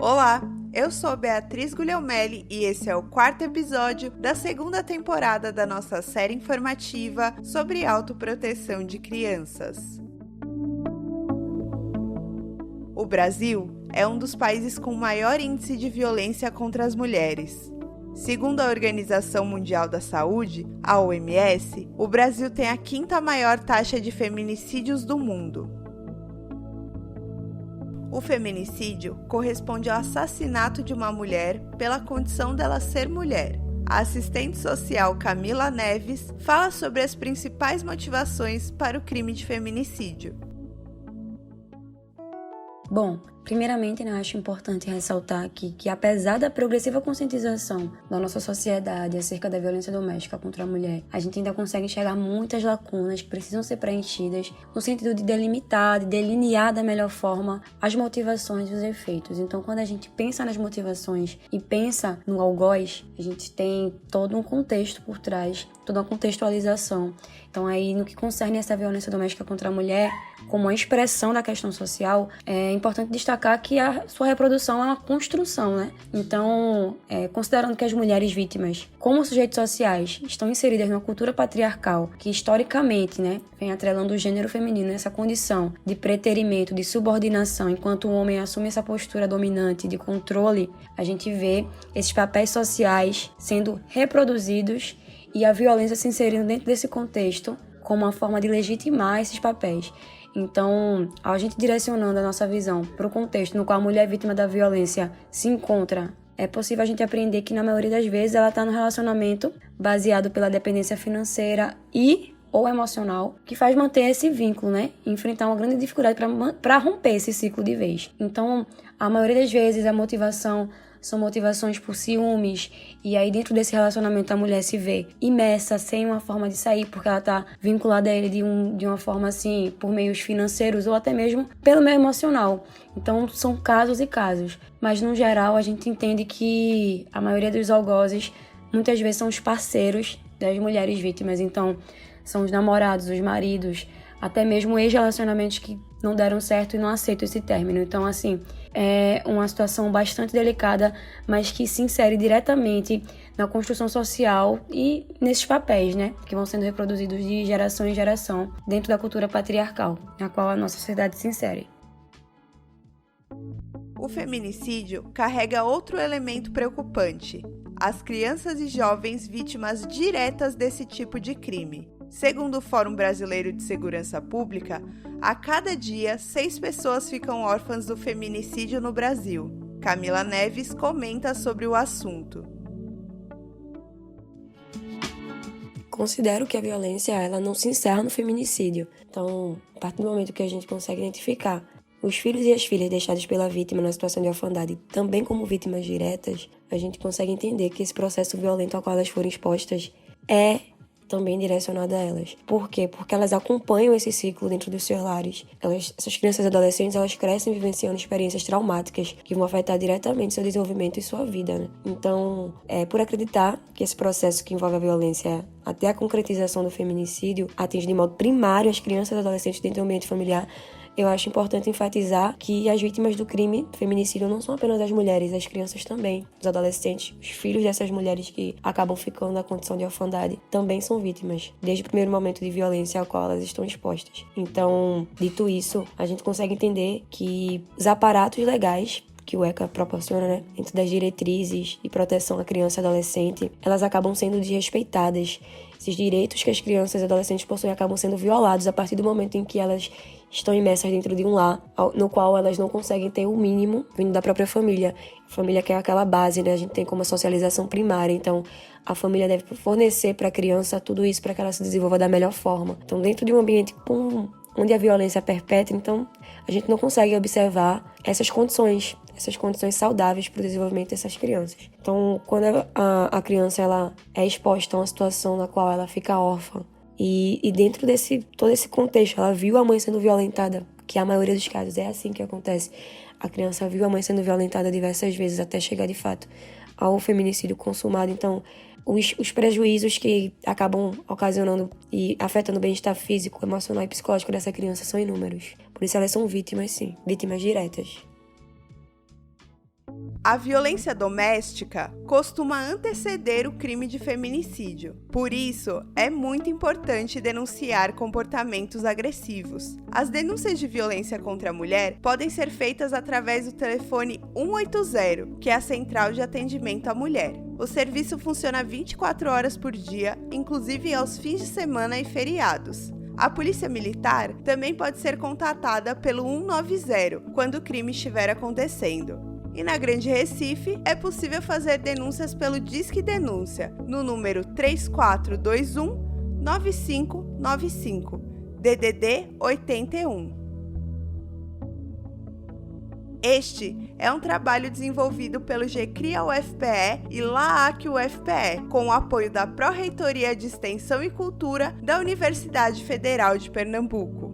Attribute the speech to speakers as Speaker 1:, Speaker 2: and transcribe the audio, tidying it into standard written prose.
Speaker 1: Olá, eu sou Beatriz Guglielmelli e esse é o quarto episódio da segunda temporada da nossa série informativa sobre autoproteção de crianças. O Brasil é um dos países com maior índice de violência contra as mulheres. Segundo a Organização Mundial da Saúde, a OMS, o Brasil tem a quinta maior taxa de feminicídios do mundo. O feminicídio corresponde ao assassinato de uma mulher pela condição dela ser mulher. A assistente social Camila Neves fala sobre as principais motivações para o crime de feminicídio.
Speaker 2: Bom, primeiramente, acho importante ressaltar aqui que, apesar da progressiva conscientização da nossa sociedade acerca da violência doméstica contra a mulher, a gente ainda consegue enxergar muitas lacunas que precisam ser preenchidas no sentido de delimitar, de delinear da melhor forma as motivações e os efeitos. Então, quando a gente pensa nas motivações e pensa no algoz, a gente tem todo um contexto por trás, toda uma contextualização. Então, aí, no que concerne essa violência doméstica contra a mulher, como uma expressão da questão social, é importante destacar que a sua reprodução é uma construção, né? Então, considerando que as mulheres vítimas, como sujeitos sociais, estão inseridas numa cultura patriarcal que, historicamente, vem atrelando o gênero feminino nessa condição de preterimento, de subordinação, enquanto o homem assume essa postura dominante de controle, a gente vê esses papéis sociais sendo reproduzidos e a violência se inserindo dentro desse contexto como uma forma de legitimar esses papéis. Então, a gente direcionando a nossa visão para o contexto no qual a mulher vítima da violência se encontra, é possível a gente aprender que, na maioria das vezes, ela está no relacionamento baseado pela dependência financeira ou emocional, que faz manter esse vínculo, e enfrentar uma grande dificuldade para romper esse ciclo de vez. Então, a maioria das vezes, a motivação são motivações por ciúmes, e aí dentro desse relacionamento a mulher se vê imersa, sem uma forma de sair, porque ela está vinculada a ele de uma forma assim, por meios financeiros ou até mesmo pelo meio emocional. Então são casos e casos, mas no geral a gente entende que a maioria dos algozes muitas vezes são os parceiros das mulheres vítimas, então são os namorados, os maridos, até mesmo ex-relacionamentos que não deram certo e não aceitam esse término. Então, assim, é uma situação bastante delicada, mas que se insere diretamente na construção social e nesses papéis, que vão sendo reproduzidos de geração em geração dentro da cultura patriarcal, na qual a nossa sociedade se insere.
Speaker 1: O feminicídio carrega outro elemento preocupante: as crianças e jovens vítimas diretas desse tipo de crime. Segundo o Fórum Brasileiro de Segurança Pública, a cada dia 6 pessoas ficam órfãs do feminicídio no Brasil. Camila Neves comenta sobre o assunto.
Speaker 3: Considero que a violência ela não se encerra no feminicídio. Então, a partir do momento que a gente consegue identificar os filhos e as filhas deixados pela vítima na situação de orfandade também como vítimas diretas, a gente consegue entender que esse processo violento ao qual elas foram expostas é também direcionada a elas. Por quê? Porque elas acompanham esse ciclo dentro dos seus lares. Essas crianças e adolescentes, elas crescem vivenciando experiências traumáticas que vão afetar diretamente seu desenvolvimento e sua vida, Então, por acreditar que esse processo que envolve a violência até a concretização do feminicídio atinge de modo primário as crianças e adolescentes dentro do ambiente familiar, eu acho importante enfatizar que as vítimas do crime feminicídio não são apenas as mulheres, as crianças também, os adolescentes, os filhos dessas mulheres que acabam ficando na condição de orfandade também são vítimas, desde o primeiro momento de violência ao qual elas estão expostas. Então, dito isso, a gente consegue entender que os aparatos legais que o ECA proporciona, dentro das diretrizes de proteção à criança e adolescente, elas acabam sendo desrespeitadas. Esses direitos que as crianças e adolescentes possuem acabam sendo violados a partir do momento em que elas estão imersas dentro de um lar, no qual elas não conseguem ter o mínimo vindo da própria família. A família que é aquela base, A gente tem como a socialização primária, então a família deve fornecer para a criança tudo isso para que ela se desenvolva da melhor forma. Então, dentro de um ambiente onde a violência é perpétua, então a gente não consegue observar essas condições saudáveis para o desenvolvimento dessas crianças. Então, quando a criança ela é exposta a uma situação na qual ela fica órfã, e dentro todo esse contexto, ela viu a mãe sendo violentada, que a maioria dos casos é assim que acontece. A criança viu a mãe sendo violentada diversas vezes até chegar, de fato, ao feminicídio consumado. Então, os prejuízos que acabam ocasionando e afetando o bem-estar físico, emocional e psicológico dessa criança são inúmeros. Por isso elas são vítimas, sim, vítimas diretas.
Speaker 1: A violência doméstica costuma anteceder o crime de feminicídio. Por isso, é muito importante denunciar comportamentos agressivos. As denúncias de violência contra a mulher podem ser feitas através do telefone 180, que é a central de atendimento à mulher. O serviço funciona 24 horas por dia, inclusive aos fins de semana e feriados. A Polícia Militar também pode ser contatada pelo 190 quando o crime estiver acontecendo. E na Grande Recife, é possível fazer denúncias pelo Disque Denúncia, no número 3421-9595, DDD 81. Este é um trabalho desenvolvido pelo GCRIA UFPE e LAAC UFPE, com o apoio da Pró-Reitoria de Extensão e Cultura da Universidade Federal de Pernambuco.